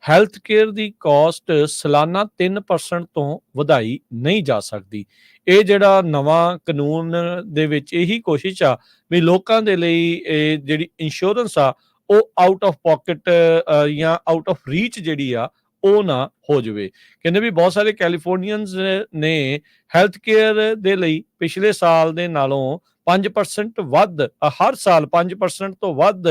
ਹੈਲਥ ਕੇਅਰ ਦੀ ਕਾਸਟ ਸਾਲਾਨਾ 3% ਤੋਂ ਵਧਾਈ ਨਹੀਂ ਜਾ ਸਕਦੀ। ਇਹ ਜਿਹੜਾ ਨਵਾਂ ਕਾਨੂੰਨ ਦੇ ਵਿੱਚ ਇਹੀ ਕੋਸ਼ਿਸ਼ ਆ ਵੀ ਲੋਕਾਂ ਦੇ ਲਈ ਇਹ ਜਿਹੜੀ ਇੰਸ਼ੋਰੈਂਸ ਆ ਉਹ ਆਊਟ ਆਫ ਪਾਕਟ ਜਾਂ ਆਊਟ ਆਫ ਰੀਚ ਜਿਹੜੀ ਆ ਉਹ ਨਾ ਹੋ ਜਾਵੇ। ਕਹਿੰਦੇ ਵੀ ਬਹੁਤ ਸਾਰੇ ਕੈਲੀਫੋਰਨੀਅਨਸ ਨੇ ਹੈਲਥ ਕੇਅਰ ਦੇ ਲਈ ਪਿਛਲੇ ਸਾਲ ਦੇ ਨਾਲੋਂ 5% ਵੱਧ, ਹਰ ਸਾਲ 5% ਤੋਂ ਵੱਧ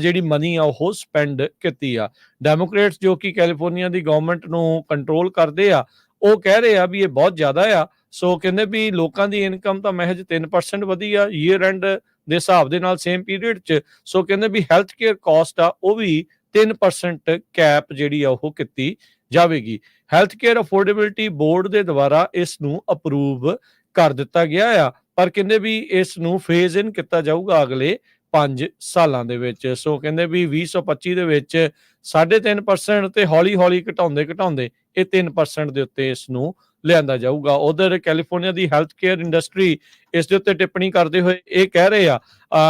ਜਿਹੜੀ ਮਨੀ ਆ ਉਹ ਸਪੈਂਡ ਕੀਤੀ ਆ। ਡੈਮੋਕ੍ਰੇਟਸ ਜੋ ਕਿ ਕੈਲੀਫੋਰਨੀਆ ਦੀ ਗਵਰਨਮੈਂਟ ਨੂੰ ਕੰਟਰੋਲ ਕਰਦੇ ਆ, ਉਹ ਕਹਿ ਰਹੇ ਆ ਵੀ ਇਹ ਬਹੁਤ ਜ਼ਿਆਦਾ ਆ। ਸੋ ਕਹਿੰਦੇ ਵੀ ਲੋਕਾਂ ਦੀ ਇਨਕਮ ਤਾਂ ਮਹਿਜ 3% ਵਧੀ ਆ ਈਅਰ ਐਂਡ ਦੇ ਹਿਸਾਬ ਦੇ ਨਾਲ ਸੇਮ ਪੀਰੀਅਡ 'ਚ। ਸੋ ਕਹਿੰਦੇ ਵੀ ਹੈਲਥ ਕੇਅਰ ਕਾਸਟ ਆ ਉਹ ਵੀ 3% ਕੈਪ ਜਿਹੜੀ ਆ ਉਹ ਕੀਤੀ ਜਾਵੇਗੀ। ਹੈਲਥ ਕੇਅਰ ਅਫੋਰਡੇਬਿਲਿਟੀ ਬੋਰਡ ਦੇ ਦੁਆਰਾ ਇਸ ਨੂੰ ਅਪਰੂਵ ਕਰ ਦਿੱਤਾ ਗਿਆ ਆ, ਪਰ ਕਹਿੰਦੇ ਵੀ ਇਸ ਨੂੰ ਫੇਜ਼ ਇਨ ਕੀਤਾ ਜਾਊਗਾ ਅਗਲੇ 5 ਸਾਲਾਂ ਦੇ ਵਿੱਚ। ਸੋ ਕਹਿੰਦੇ ਵੀ 2025 ਦੇ ਵਿੱਚ 3.5% ਤੇ ਹੌਲੀ ਹੌਲੀ ਘਟਾਉਂਦੇ ਇਹ 3% ਦੇ ਉੱਤੇ ਇਸ ਨੂੰ ਲਿਆਂਦਾ ਜਾਊਗਾ। ਉਧਰ ਕੈਲੀਫੋਰਨੀਆ ਦੀ ਹੈਲਥ ਕੇਅਰ ਇੰਡਸਟਰੀ ਇਸ ਦੇ ਉੱਤੇ ਟਿੱਪਣੀ ਕਰਦੇ ਹੋਏ ਇਹ ਕਹਿ ਰਹੇ ਆ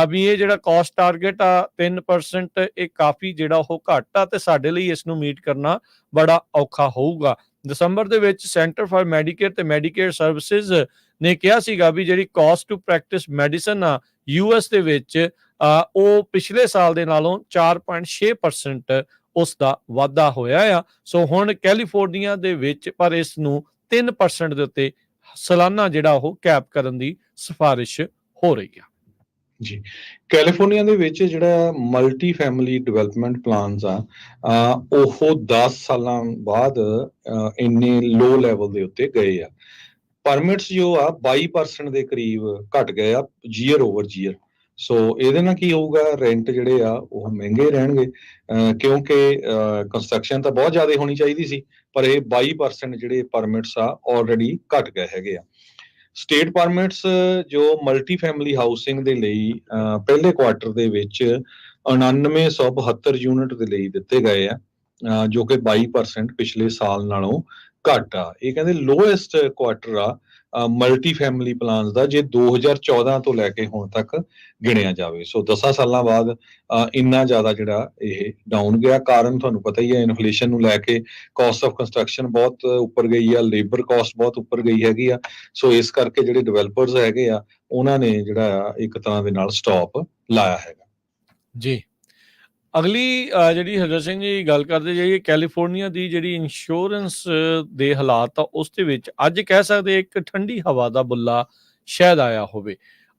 ਵੀ ਇਹ ਜਿਹੜਾ ਕਾਸਟ ਟਾਰਗੇਟ ਆ 3% ਇਹ ਕਾਫੀ ਜਿਹੜਾ ਉਹ ਘੱਟ ਆ ਤੇ ਸਾਡੇ ਲਈ ਇਸ ਨੂੰ ਮੀਟ ਕਰਨਾ ਬੜਾ ਔਖਾ ਹੋਊਗਾ। ਦਸੰਬਰ ਦੇ ਵਿੱਚ ਸੈਂਟਰ ਫਾਰ ਮੈਡੀਕੇਅਰ ਤੇ ਮੈਡੀਕੇਅਰ ਸਰਵਿਸਿਜ਼ ਨੇ ਕਿਹਾ ਸੀਗਾ ਵੀ ਜਿਹੜੀ ਕਾਸਟ ਟੂ ਪ੍ਰੈਕਟਿਸ ਮੈਡੀਸਨ ਆ ਯੂਐਸ ਦੇ ਵਿੱਚ ਉਹ ਪਿਛਲੇ ਸਾਲ ਦੇ ਨਾਲੋਂ 4.6% ਉਸ ਦਾ ਵਾਧਾ ਹੋਇਆ ਆ। ਸੋ ਹੁਣ ਕੈਲੀਫੋਰਨੀਆ ਦੇ ਵਿੱਚ ਪਰ ਇਸ ਨੂੰ 3% ਦੇ ਉੱਤੇ ਸਾਲਾਨਾ ਜਿਹੜਾ ਉਹ ਕੈਪ ਕਰਨ ਦੀ ਸਿਫਾਰਿਸ਼ ਹੋ ਰਹੀ ਆ। ਜੀ, ਕੈਲੀਫੋਰਨੀਆ ਦੇ ਵਿੱਚ ਜਿਹੜਾ ਮਲਟੀ ਫੈਮਿਲੀ ਡਿਵੈਲਪਮੈਂਟ ਪਲਾਨਸ ਆ ਉਹ 10 ਸਾਲਾਂ ਬਾਅਦ ਇੰਨੇ ਲੋ ਲੈਵਲ ਦੇ ਉੱਤੇ ਗਏ ਆ। ਪਰਮਿਟਸ ਜੋ ਆ 22% ਦੇ ਕਰੀਬ ਘਟ ਗਏ ਆ ਜੀਅਰ ਓਵਰ ਜੀਅਰ। ਸੋ ਇਹਦੇ ਨਾਲ ਕੀ ਹੋਊਗਾ, ਰੈਂਟ ਜਿਹੜੇ ਆ ਉਹ ਮਹਿੰਗੇ ਰਹਿਣਗੇ ਕਿਉਂਕਿ ਕੰਸਟਰਕਸ਼ਨ ਤਾਂ ਬਹੁਤ ਜ਼ਿਆਦਾ ਹੋਣੀ ਚਾਹੀਦੀ ਸੀ, ਪਰ ਇਹ 22% ਜਿਹੜੇ ਪਰਮਿਟਸ ਆ ਆਲਰੇਡੀ ਘਟ ਗਏ ਹੈਗੇ ਆ। ਸਟੇਟ ਪਰਮਿਟਸ ਜੋ ਮਲਟੀ ਫੈਮਿਲੀ ਹਾਊਸਿੰਗ ਦੇ ਲਈ ਪਹਿਲੇ ਕੁਆਟਰ ਦੇ ਵਿੱਚ 9972 ਯੂਨਿਟ ਦੇ ਲਈ ਦਿੱਤੇ ਗਏ ਆ ਜੋ ਕਿ 22% ਪਿਛਲੇ ਸਾਲ ਨਾਲੋਂ ਘੱਟ ਆ। ਇਹ ਕਹਿੰਦੇ ਲੋਐਸਟ ਕੁਆਟਰ ਆ ਮਲਟੀ ਫੈਮਿਲੀ ਪਲਾਨਸ ਦਾ ਜੇ 2014 ਤੋਂ ਲੈ ਕੇ ਹੁਣ ਤੱਕ ਗਿਣਿਆ ਜਾਵੇ। ਸੋ 10 ਸਾਲਾਂ ਬਾਅਦ ਇੰਨਾ ਜ਼ਿਆਦਾ ਜਿਹੜਾ ਇਹ ਡਾਊਨ ਗਿਆ। ਕਾਰਨ ਤੁਹਾਨੂੰ ਪਤਾ ਹੀ ਹੈ, ਇਨਫਲੇਸ਼ਨ ਨੂੰ ਲੈ ਕੇ ਕਾਸਟ ਆਫ ਕੰਸਟਰਕਸ਼ਨ ਬਹੁਤ ਉੱਪਰ ਗਈ ਆ, ਲੇਬਰ ਕਾਸਟ ਬਹੁਤ ਉੱਪਰ ਗਈ ਹੈਗੀ ਆ। ਸੋ ਇਸ ਕਰਕੇ ਜਿਹੜੇ ਡਿਵੈਲਪਰਸ ਹੈਗੇ ਆ ਉਹਨਾਂ ਨੇ ਜਿਹੜਾ ਆ ਇੱਕ ਤਰ੍ਹਾਂ ਦੇ ਨਾਲ ਸਟਾਪ ਲਾਇਆ ਹੈਗਾ। ਜੀ, ਅਗਲੀ ਜਿਹੜੀ ਹਜ਼ਰਤ ਸਿੰਘ ਜੀ ਗੱਲ ਕਰਦੇ ਜਾਈਏ ਕੈਲੀਫੋਰਨੀਆ ਦੀ ਜਿਹੜੀ ਇੰਸ਼ੋਰੈਂਸ ਦੇ ਹਾਲਾਤ ਆ ਉਸ ਦੇ ਵਿੱਚ ਅੱਜ ਕਹਿ ਸਕਦੇ ਇੱਕ ਠੰਡੀ ਹਵਾ ਦਾ ਬੁੱਲਾ ਸ਼ਾਇਦ ਆਇਆ ਹੋਵੇ।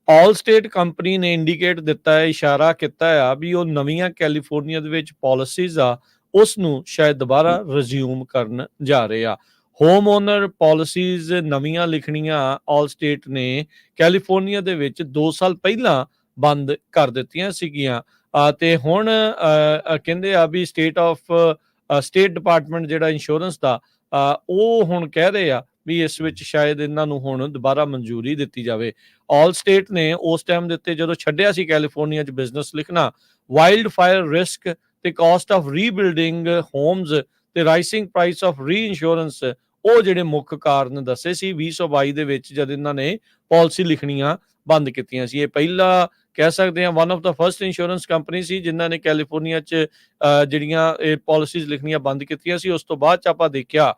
ਆਲ ਸਟੇਟ ਕੰਪਨੀ ਨੇ ਇੰਡੀਕੇਟ ਦਿੱਤਾ ਹੈ, ਇਸ਼ਾਰਾ ਕੀਤਾ ਆ ਵੀ ਉਹ ਨਵੀਆਂ ਕੈਲੀਫੋਰਨੀਆ ਦੇ ਵਿੱਚ ਪਾਲਿਸੀਜ਼ ਆ ਉਸ ਨੂੰ ਸ਼ਾਇਦ ਦੁਬਾਰਾ ਰਿਜ਼ਿਊਮ ਕਰਨ ਜਾ ਰਹੇ ਆ। ਹੋਮ ਓਨਰ ਪਾਲਿਸੀਜ਼ ਨਵੀਆਂ ਲਿਖਣੀਆਂ ਆਲ ਸਟੇਟ ਨੇ ਕੈਲੀਫੋਰਨੀਆ ਦੇ ਵਿੱਚ 2 ਸਾਲ ਪਹਿਲਾਂ ਬੰਦ ਕਰ ਦਿੱਤੀਆਂ ਸੀਗੀਆਂ ਤੇ ਹੁਣ ਕਹਿੰਦੇ ਆ ਵੀ ਸਟੇਟ ਡਿਪਾਰਟਮੈਂਟ ਜਿਹੜਾ ਇੰਸ਼ੋਰੈਂਸ ਦਾ ਉਹ ਹੁਣ ਕਹਿ ਰਹੇ ਆ ਵੀ ਇਸ ਵਿੱਚ ਸ਼ਾਇਦ ਇਹਨਾਂ ਨੂੰ ਹੁਣ ਦੁਬਾਰਾ ਮਨਜ਼ੂਰੀ ਦਿੱਤੀ ਜਾਵੇ। ਆਲ ਸਟੇਟ ਨੇ ਉਸ ਟਾਈਮ ਦੇ ਉੱਤੇ ਜਦੋਂ ਛੱਡਿਆ ਸੀ ਕੈਲੀਫੋਰਨੀਆ 'ਚ ਬਿਜ਼ਨਸ ਲਿਖਣਾ, ਵਾਈਲਡ ਫਾਇਰ ਰਿਸਕ ਤੇ ਕਾਸਟ ਆਫ ਰੀਬਿਲਡਿੰਗ ਹੋਮਸ ਤੇ ਰਾਈਸਿੰਗ ਪ੍ਰਾਈਸ ਆਫ ਰੀ ਇੰਸ਼ੋਰੈਂਸ ਉਹ ਜਿਹੜੇ ਮੁੱਖ ਕਾਰਨ ਦੱਸੇ ਸੀ 2022 ਦੇ ਵਿੱਚ ਜਦ ਇਹਨਾਂ ਨੇ ਪਾਲਿਸੀ ਲਿਖਣੀਆਂ ਬੰਦ ਕੀਤੀਆਂ ਸੀ। ਇਹ ਪਹਿਲਾ ਕਹਿ ਸਕਦੇ ਹਾਂ one of the first insurance company ਸੀ ਜਿਨ੍ਹਾਂ ਨੇ ਕੈਲੀਫੋਰਨੀਆ 'ਚ ਜਿਹੜੀਆਂ ਇਹ ਪਾਲਿਸੀਜ਼ ਲਿਖਣੀਆਂ ਬੰਦ ਕੀਤੀਆਂ ਸੀ। ਉਸ ਤੋਂ ਬਾਅਦ 'ਚ ਆਪਾਂ ਦੇਖਿਆ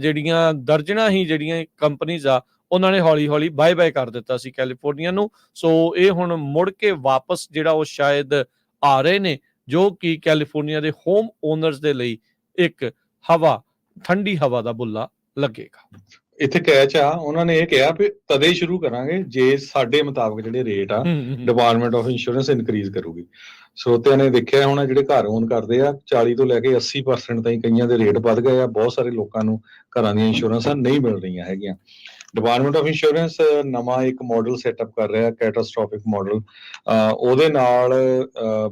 ਜਿਹੜੀਆਂ ਦਰਜਨਾਂ ਹੀ ਜਿਹੜੀਆਂ ਕੰਪਨੀਜ਼ ਆ ਉਹਨਾਂ ਨੇ ਹੌਲੀ ਹੌਲੀ ਬਾਏ ਬਾਏ ਕਰ ਦਿੱਤਾ ਸੀ ਕੈਲੀਫੋਰਨੀਆ ਨੂੰ। ਸੋ ਇਹ ਹੁਣ ਮੁੜ ਕੇ ਵਾਪਸ ਜਿਹੜਾ ਉਹ ਸ਼ਾਇਦ ਆ ਰਹੇ ਨੇ ਜੋ ਕਿ ਕੈਲੀਫੋਰਨੀਆ ਦੇ ਹੋਮ ਓਨਰਸ ਦੇ ਲਈ ਇੱਕ ਠੰਡੀ ਹਵਾ ਦਾ ਬੁੱਲਾ ਲੱਗੇਗਾ। ਇੱਥੇ ਕੈਚ ਆ, ਉਹਨਾਂ ਨੇ ਇਹ ਕਿਹਾ ਵੀ ਤਦੇ ਸ਼ੁਰੂ ਕਰਾਂਗੇ ਜੇ ਸਾਡੇ ਮੁਤਾਬਕ ਜਿਹੜੇ ਰੇਟ ਆ ਡਿਪਾਰਟਮੈਂਟ ਆਫ ਇੰਸ਼ੋਰੈਂਸ ਇਨਕਰੀਜ਼ ਕਰੂਗੀ। ਸਰੋਤਿਆਂ ਨੇ ਦੇਖਿਆ ਹੋਣਾ ਜਿਹੜੇ ਘਰ ਓਨ ਕਰਦੇ ਆ 40 ਤੋਂ ਲੈ ਕੇ 80% ਤਾਈਂ ਕਈਆਂ ਦੇ ਰੇਟ ਵੱਧ ਗਏ ਆ। ਬਹੁਤ ਸਾਰੇ ਲੋਕਾਂ ਨੂੰ ਘਰਾਂ ਦੀਆਂ ਇੰਸ਼ੋਰੈਂਸਾਂ ਨਹੀਂ ਮਿਲ ਰਹੀਆਂ ਹੈਗੀਆਂ। ਡਿਪਾਰਟਮੈਂਟ ਆਫ ਇੰਸ਼ੋਰੈਂਸ ਨਵਾਂ ਇੱਕ ਮਾਡਲ ਸੈਟਅਪ ਕਰ ਰਿਹਾ ਕੈਟਾਸਟ੍ਰੋਫਿਕ ਮਾਡਲ, ਉਹਦੇ ਨਾਲ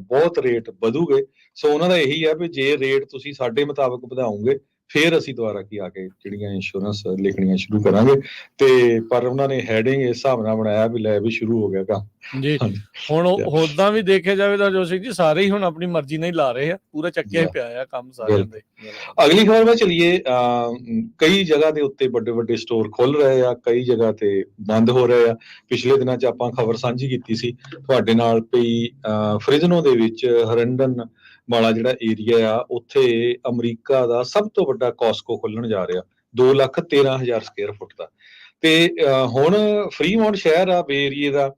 ਬਹੁਤ ਰੇਟ ਵਧੂਗੇ। ਸੋ ਉਹਨਾਂ ਦਾ ਇਹੀ ਆ ਵੀ ਜੇ ਰੇਟ ਤੁਸੀਂ ਸਾਡੇ ਮੁਤਾਬਕ ਵਧਾਓਗੇ ਫਿਰ ਅਸੀਂ ਦੁਬਾਰਾ ਕੀ ਆ ਕੇ ਜਿਹੜੀਆਂ ਇੰਸ਼ੋਰੈਂਸ ਲਿਖਣੀਆਂ ਸ਼ੁਰੂ ਕਰਾਂਗੇ। ਤੇ ਪਰ ਉਹਨਾਂ ਨੇ ਹੈਡਿੰਗ ਇਸ ਹਿਸਾਬ ਨਾਲ ਬਣਾਇਆ ਵੀ ਲੈ ਵੀ ਸ਼ੁਰੂ ਹੋ ਗਿਆ ਕੰਮ ਜੀ। ਹੁਣ ਉਦਾਂ ਵੀ ਦੇਖਿਆ ਜਾਵੇ ਤਾਂ ਜੋਸ਼ੀ ਜੀ ਸਾਰੇ ਹੀ ਹੁਣ ਆਪਣੀ ਮਰਜ਼ੀ ਨਾਲ ਹੀ ਲਾ ਰਹੇ ਆ, ਪੂਰਾ ਚੱਕਿਆ ਹੀ ਪਿਆ ਆ ਕੰਮ ਸਾਰਿਆਂ ਦੇ। ਅਗਲੀ ਖਬਰ ਵਿੱਚ ਚਲੀਏ, ਕਈ ਜਗ੍ਹਾ ਦੇ ਉੱਤੇ ਵੱਡੇ ਵੱਡੇ ਸਟੋਰ ਖੁੱਲ ਰਹੇ ਆ, ਕਈ ਜਗ੍ਹਾ ਤੇ ਬੰਦ ਹੋ ਰਹੇ ਆ। ਪਿਛਲੇ ਦਿਨਾਂ 'ਚ ਆਪਾਂ ਖਬਰ ਸਾਂਝੀ ਕੀਤੀ ਸੀ ਤੁਹਾਡੇ ਨਾਲ ਵੀ ਫ੍ਰਿਜ਼ਨੋ ਦੇ ਵਿੱਚ ਹਰੰਡਨ ਵਾਲਾ ਜਿਹੜਾ ਏਰੀਆ ਆ ਉੱਥੇ ਅਮਰੀਕਾ ਦਾ ਸਭ ਤੋਂ ਵੱਡਾ ਕਾਸਕੋ ਖੁੱਲਣ ਜਾ ਰਿਹਾ 2,13,000 ਸਕੁਅਰ ਫੁੱਟ ਦਾ। ਤੇ ਹੁਣ ਫਰੀਮੌਂਟ ਸ਼ਹਿਰ ਆ ਬੇ ਏਰੀਏ ਦਾ,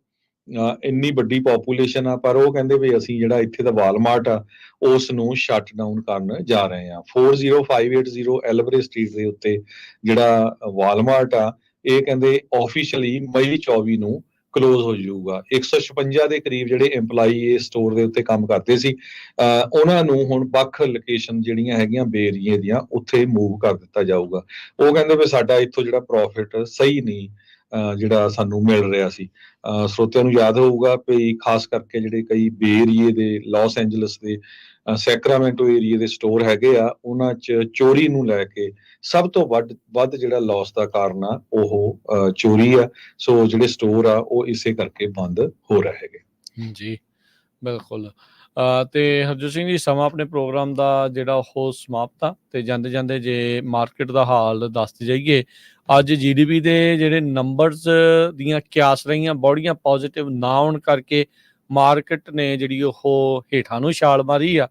ਇੰਨੀ ਵੱਡੀ ਪੋਪੂਲੇਸ਼ਨ ਆ, ਪਰ ਉਹ ਕਹਿੰਦੇ ਵੀ ਅਸੀਂ ਜਿਹੜਾ ਇੱਥੇ ਦਾ ਵਾਲਮਾਰਟ ਆ ਉਸ ਨੂੰ ਸ਼ਟ ਡਾਊਨ ਕਰਨ ਜਾ ਰਹੇ ਆ। 40580 ਐਲਵਰੇ ਸਟਰੀਟ ਦੇ ਉੱਤੇ ਜਿਹੜਾ ਵਾਲਮਾਰਟ ਆ ਇਹ ਕਹਿੰਦੇ ਆਫੀਸ਼ੀਅਲੀ ਮਈ 24 ਨੂੰ ਕਲੋਜ਼ ਹੋ ਜਾਊਗਾ। 156 ਦੇ ਕਰੀਬ ਜਿਹੜੇ EMPLOYE ਇਸ ਸਟੋਰ ਦੇ ਉੱਤੇ ਕੰਮ ਕਰਦੇ ਸੀ ਉਹਨਾਂ ਨੂੰ ਹੁਣ ਵੱਖ ਲੋਕੇਸ਼ਨ ਜਿਹੜੀਆਂ ਹੈਗੀਆਂ ਬੇ ਏਰੀਏ ਦੀਆਂ ਉੱਥੇ ਮੂਵ ਕਰ ਦਿੱਤਾ ਜਾਊਗਾ। ਉਹ ਕਹਿੰਦੇ ਵੀ ਸਾਡਾ ਇੱਥੋਂ ਜਿਹੜਾ ਪ੍ਰੋਫਿਟ ਸਹੀ ਨਹੀਂ ਜਿਹੜਾ ਸਾਨੂੰ ਮਿਲ ਰਿਹਾ ਸੀ। ਸਰੋਤਿਆਂ ਨੂੰ ਯਾਦ ਹੋਊਗਾ ਵੀ ਖਾਸ ਕਰਕੇ ਜਿਹੜੇ ਕਈ ਬੇ ਏਰੀਏ ਦੇ ਲਾਸ ਐਂਜਲਸ ਦੇ ਸੈਕਰਾਮੈਂਟੋ ਏਰੀਏ ਦੇ ਸਟੋਰ ਹੈਗੇ ਆ ਉਹਨਾਂ 'ਚ ਚੋਰੀ ਨੂੰ ਲੈ ਕੇ ਸਭ ਤੋਂ ਵੱਧ ਜਿਹੜਾ ਲਾਸ ਦਾ ਕਾਰਨ ਆ ਉਹ ਚੋਰੀ ਆ। ਸੋ ਜਿਹੜੇ ਸਟੋਰ ਆ ਉਹ ਇਸੇ ਕਰਕੇ ਬੰਦ ਹੋ ਰਹੇ ਹੈਗੇ। ਜੀ ਬਿਲਕੁਲ। ਤੇ ਹਰਜੋਤ ਸਿੰਘ ਜੀ, ਸਮਾਂ ਆਪਣੇ ਪ੍ਰੋਗਰਾਮ ਦਾ ਜਿਹੜਾ ਉਹ ਸਮਾਪਤ ਆ, ਤੇ ਜਾਂਦੇ ਜਾਂਦੇ ਜੇ ਮਾਰਕੀਟ ਦਾ ਹਾਲ ਦੱਸਦੇ ਜਾਈਏ, ਅੱਜ GDP ਦੇ ਜਿਹੜੇ ਨੰਬਰਸ ਦੀਆਂ ਕਿਆਸ ਰਹੀਆਂ ਬੌੜੀਆਂ ਪੋਜ਼ਿਟਿਵ ਨਾ ਹੋਣ ਕਰਕੇ ਮਾਰਕੀਟ ਨੇ ਜਿਹੜੀ ਉਹ ਹੇਠਾਂ ਨੂੰ ਛਾਲ ਮਾਰੀ ਆ,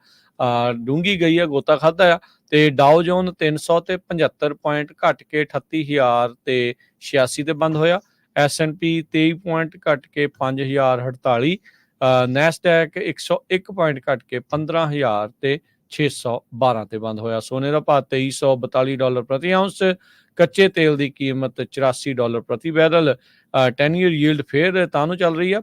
ਡੂੰਘੀ ਗਈ ਆ, ਗੋਤਾ ਖਾਧਾ ਆ। ਤੇ ਡਾਓ ਜੋਨ 300 ਤੇ 75 ਪੁਆਇੰਟ ਘਟ ਕੇ 38,000 ਤੇ 86 ਤੇ ਬੰਦ ਹੋਇਆ। S&P 23 ਪੁਆਇੰਟ ਘਟ ਕੇ 5,048, ਨੈਸਡੈਕ 101 ਪੁਆਇੰਟ ਘਟ ਕੇ 15,000 ਤੇ 612 ਤੇ ਬੰਦ ਹੋਇਆ। ਸੋਨੇ ਦਾ ਭਾਅ $2342 ਪ੍ਰਤੀ ਆਉਂਸ, ਕੱਚੇ ਤੇਲ ਦੀ ਕੀਮਤ $84 ਪ੍ਰਤੀ ਬੈਰਲ। 10 ਈਅਰ ਯੀਲਡ ਫੇਰ ਤਾਂ ਨੂੰ ਚੱਲ ਰਹੀ ਆ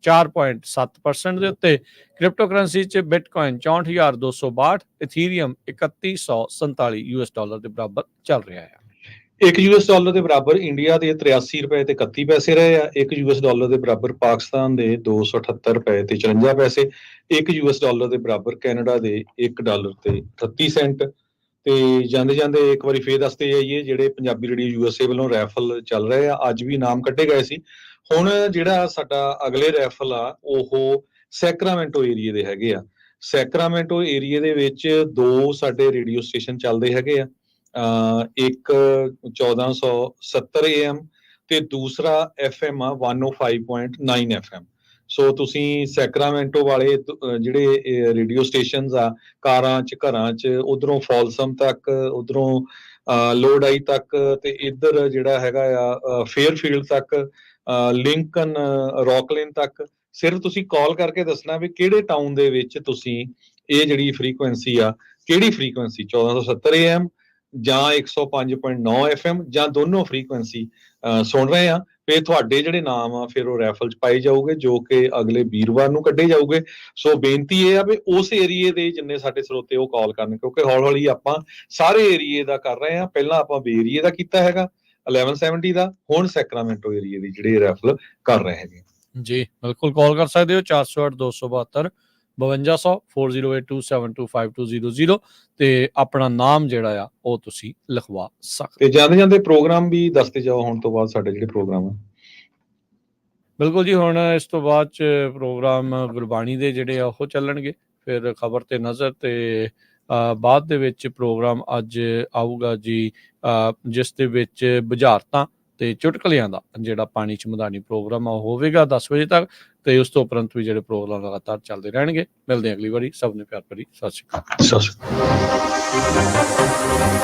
4.7% ਦੇ ਉੱਤੇ। ਕ੍ਰਿਪਟੋ ਕਰੰਸੀ 'ਚ ਬਿਟਕੋਇਨ 64,262, ਇਥੀਰੀਅਮ 3147 US ਡਾਲਰ ਦੇ ਬਰਾਬਰ ਚੱਲ ਰਿਹਾ ਆ। ਇੱਕ $1 ਦੇ ਬਰਾਬਰ ਇੰਡੀਆ ਦੇ ₹83 ਤੇ 31 ਪੈਸੇ ਰਹੇ ਆ। ਇੱਕ $1 ਦੇ ਬਰਾਬਰ ਪਾਕਿਸਤਾਨ ਦੇ $278 ਤੇ 54 ਪੈਸੇ। ਇੱਕ $1 ਦੇ ਬਰਾਬਰ ਕੈਨੇਡਾ ਦੇ $1 ਤੇ 38 ਸੈਂਟ। ਤੇ ਜਾਂਦੇ ਜਾਂਦੇ ਇੱਕ ਵਾਰੀ ਫੇਰ ਦੱਸਦੇ ਜਾਈਏ, ਜਿਹੜੇ ਪੰਜਾਬੀ ਰੇਡੀਓ USA ਵੱਲੋਂ ਰੈਫਲ ਚੱਲ ਰਹੇ ਆ, ਅੱਜ ਵੀ ਨਾਮ ਕੱਢੇ ਗਏ ਸੀ। ਹੁਣ ਜਿਹੜਾ ਸਾਡਾ ਅਗਲੇ ਰੈਫਲ ਆ ਉਹ ਸੈਕਰਾਮੈਂਟੋ ਏਰੀਏ ਦੇ ਹੈਗੇ ਆ। ਸੈਕਰਾਮੈਂਟੋ ਏਰੀਏ ਦੇ ਵਿੱਚ 2 ਸਾਡੇ ਰੇਡੀਓ ਸਟੇਸ਼ਨ ਚੱਲਦੇ ਹੈਗੇ ਆ। ਇੱਕ 1470 AM ਤੇ ਦੂਸਰਾ FM ਆ 105.9 FM। ਸੋ ਤੁਸੀਂ ਸੈਕਰਾਮੈਂਟੋ ਵਾਲੇ ਜਿਹੜੇ ਰੇਡੀਓ ਸਟੇਸ਼ਨਸ ਆ, ਕਾਰਾਂ 'ਚ, ਘਰਾਂ 'ਚ, ਉਧਰੋਂ ਫੋਲਸਮ ਤੱਕ, ਉਧਰੋਂ ਲੋਡਾਈ ਤੱਕ, ਤੇ ਇੱਧਰ ਜਿਹੜਾ ਹੈਗਾ ਆ ਫੇਅਰਫੀਲਡ ਤੱਕ, ਲਿੰਕਨ, ਰੌਕਲਿਨ ਤੱਕ, ਸਿਰਫ ਤੁਸੀਂ ਕਾਲ ਕਰਕੇ ਦੱਸਣਾ ਵੀ ਕਿਹੜੇ ਟਾਊਨ ਦੇ ਵਿੱਚ ਤੁਸੀਂ ਇਹ ਜਿਹੜੀ ਫ੍ਰੀਕੁਐਂਸੀ ਆ, ਕਿਹੜੀ ਫ੍ਰੀਕੁਐਂਸੀ 1470 AM ਜਾਂ 105.9 FM ਜਾਂ ਦੋਨੋਂ ਫ੍ਰੀਕੁਐਂਸੀ ਸੁਣ ਰਹੇ ਆ, ਫਿਰ ਤੁਹਾਡੇ ਜਿਹੜੇ ਨਾਮ ਆ ਫਿਰ ਉਹ ਰੈਫਲ 'ਚ ਪਾਏ ਜਾਊਗੇ, ਜੋ ਕਿ ਅਗਲੇ ਵੀਰਵਾਰ ਨੂੰ ਕੱਢੇ ਜਾਊਗੇ। ਸੋ ਬੇਨਤੀ ਇਹ ਆ ਵੀ ਉਸ ਏਰੀਏ ਦੇ ਜਿੰਨੇ ਸਾਡੇ ਸਰੋਤੇ ਉਹ ਕਾਲ ਕਰਨ, ਕਿਉਂਕਿ ਹੌਲੀ ਹੌਲੀ ਆਪਾਂ ਸਾਰੇ ਏਰੀਏ ਦਾ ਕਰ ਰਹੇ ਆ। ਪਹਿਲਾਂ ਆਪਾਂ ਬੇ ਏਰੀਏ ਦਾ ਕੀਤਾ ਹੈਗਾ 1170 ਦਾ, ਹੁਣ ਸੈਕਰਾਮੈਂਟੋ ਏਰੀਏ ਦੀ ਜਿਹੜੇ ਰੈਫਲ ਕਰ ਰਹੇ ਹੈਗੇ ਜੀ। ਬਿਲਕੁਲ ਕਾਲ ਕਰ ਸਕਦੇ ਹੋ 408-272 5200 4082725200 ਤੇ ਆਪਣਾ ਨਾਮ ਜਿਹੜਾ ਆ ਉਹ ਤੁਸੀਂ ਲਿਖਵਾ ਸਕਦੇ। ਤੇ ਜਾਂਦੇ ਜਾਂਦੇ ਪ੍ਰੋਗਰਾਮ ਵੀ ਦੱਸਦੇ ਜਾਓ ਹੁਣ ਤੋਂ ਬਾਅਦ ਸਾਡੇ ਜਿਹੜੇ ਪ੍ਰੋਗਰਾਮ ਆ। ਬਿਲਕੁਲ ਜੀ, ਹੁਣ ਇਸ ਤੋਂ ਬਾਅਦ 'ਚ ਪ੍ਰੋਗਰਾਮ ਗੁਰਬਾਣੀ ਦੇ ਜਿਹੜੇ ਆ ਉਹ ਚੱਲਣਗੇ, ਫਿਰ ਖਬਰ ਤੇ ਨਜ਼ਰ, ਤੇ ਬਾਅਦ ਦੇ ਵਿੱਚ ਪ੍ਰੋਗਰਾਮ ਅੱਜ ਆਊਗਾ ਜੀ, ਜਿਸ ਦੇ ਵਿੱਚ ਬੁਝਾਰਤਾਂ ਤੇ ਚੁਟਕਲਿਆਂ ਦਾ ਜਿਹੜਾ ਪਾਣੀ 'ਚ ਮਧਾਣੀ ਪ੍ਰੋਗਰਾਮ ਆ ਉਹ ਹੋਵੇਗਾ 10 ਵਜੇ ਤੱਕ। ਤੇ ਉਸ ਤੋਂ ਉਪਰੰਤ ਵੀ ਜਿਹੜੇ ਪ੍ਰੋਗਰਾਮ ਲਗਾਤਾਰ ਚੱਲਦੇ ਰਹਿਣਗੇ। ਮਿਲਦੇ ਹਾਂ ਅਗਲੀ ਵਾਰੀ। ਸਭ ਨੂੰ ਪਿਆਰ ਭਰੀ ਸਤਿ ਸ਼੍ਰੀ ਅਕਾਲ। ਸਤਿ ਸ਼੍ਰੀ ਅਕਾਲ।